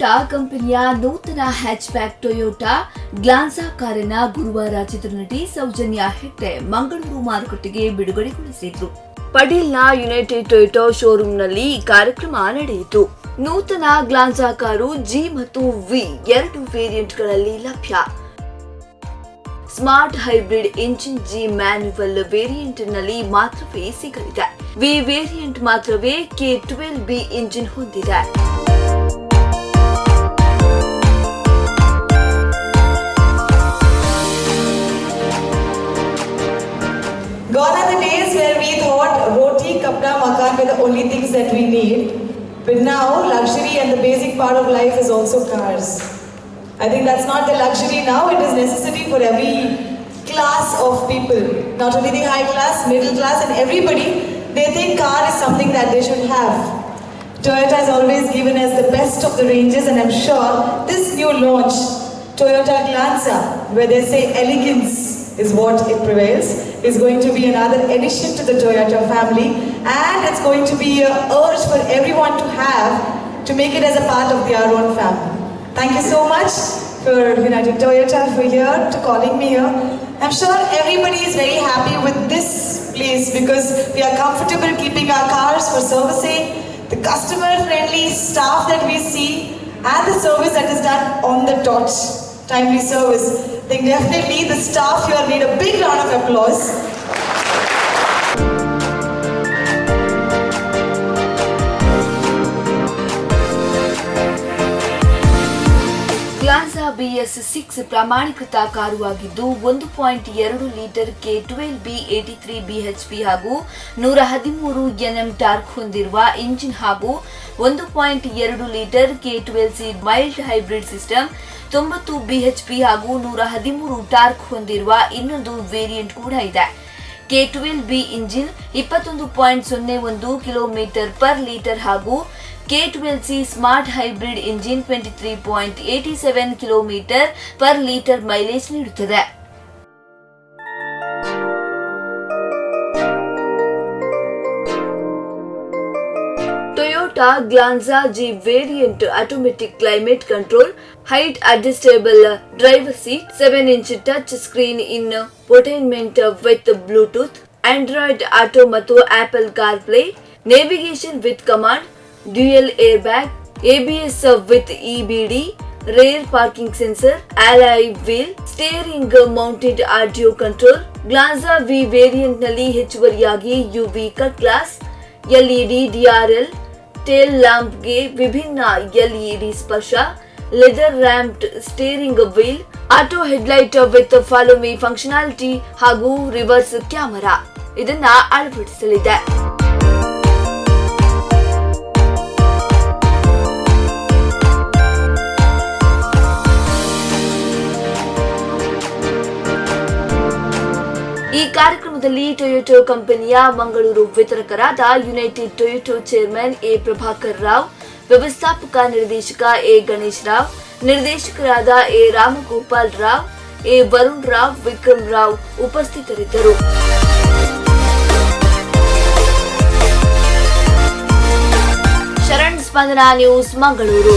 Toyota ಕಂಪನಿಯ ನೂತನ hatchback Toyota Glanza ಕಾರಿನ ಗುರುವಾರ ಚಿತ್ರನಟಿ ಸೌಜನ್ಯ ಹೆಗ್ಡೆ ಮಂಗಳೂರು ಮಾರುಕಟ್ಟೆಗೆ ಬಿಡುಗಡೆಗೊಳಿಸಿದ್ರು. ಪಡೀಲ್ನ ಯುನೈಟೆಡ್ ಟೊಯೋಟಾ ಶೋರೂಂನಲ್ಲಿ ಈ ಕಾರ್ಯಕ್ರಮ ನಡೆಯಿತು. ನೂತನ ಗ್ಲಾನ್ಸಾ ಕಾರು ಜಿ ಮತ್ತು ವಿ ಎರಡು ವೇರಿಯಂಟ್ಗಳಲ್ಲಿ ಲಭ್ಯ. Smart hybrid engine G manual ವೇರಿಯಂಟ್ನಲ್ಲಿ ಮಾತ್ರವೇ ಸಿಗಲಿದೆ. ವಿ ವೇರಿಯಂಟ್ ಮಾತ್ರವೇ K12B ಇಂಜಿನ್ ಹೊಂದಿದೆ. Gone are the days where we thought roti, kapda, makan were the only things that we need. But now luxury and the basic part of life is also cars. I think that's not the luxury now, it is necessity for every class of people. Not only the high class, middle class and everybody, they think car is something that they should have. Toyota has always given us the best of the ranges, and I'm sure this new launch, Toyota Glanza, where they say elegance is what it prevails, is going to be another addition to the Toyota family, and it's going to be an urge for everyone to have to make it as a part of their own family. Thank you so much for United Toyota for here, to calling me here. I'm sure everybody is very happy with this place because we are comfortable keeping our cars for servicing, the customer friendly staff that we see, and the service that is done on the dot. Timely service. I think definitely the staff here need a big round of applause. Glanza BS6 ಪ್ರಮಾಣೀಕೃತ car ಆಗಿದ್ದು 1.2 litre K12B 83 bhp ಹಾಗೂ 113 Nm torque ಹೊಂದಿರುವ engine ಹಾಗೂ 1.2 litre K12C mild hybrid system 90 bhp ಹಾಗೂ 113 torque ಹೊಂದಿರುವ ಇನ್ನೊಂದು variant ಕೂಡ ಇದೆ. K12B ಇಂಜಿನ್ 21.01 km/L ಹಾಗೂ K12C smart hybrid engine 23.87 km/L mileage ನೀಡುತ್ತದೆ. Toyota Glanza G variant automatic climate control, height adjustable driver seat, 7-inch touch screen infotainment with Bluetooth, Android auto ಮತ್ತು Apple car play, navigation with command, dual air bag, ABS with EBD, rear parking sensor, alloy wheel, steering mounted audio control. Glanza V variant ನಲ್ಲಿ ಹೆಚ್ಚುವರಿಯಾಗಿ UV cut glass, LED DRL, tail lamp ಗೆ ವಿಭಿನ್ನ LED ಸ್ಪರ್ಶ, leather wrapped steering wheel, auto headlight with follow me functionality ಹಾಗೂ reverse camera ಇದನ್ನ ಅಳವಡಿಸಲಿದೆ. ಈ ಕಾರ್ಯಕ್ರಮದಲ್ಲಿ ಟೊಯೋಟಾ ಕಂಪನಿಯ ಮಂಗಳೂರು ವಿತರಕರಾದ United Toyota chairman A Prabhakar Rao, ವ್ಯವಸ್ಥಾಪಕ ನಿರ್ದೇಶಕ ಎ ಗಣೇಶ್ ರಾವ್, ನಿರ್ದೇಶಕರಾದ ಎ ರಾಮಗೋಪಾಲ್ ರಾವ್, ಎ ವರುಣ್ ರಾವ್, ವಿಕ್ರಮ್ ರಾವ್ ಉಪಸ್ಥಿತರಿದ್ದರು. ಶರಣ್ ಸ್ಪಂದನ ನ್ಯೂಸ್ ಮಂಗಳೂರು.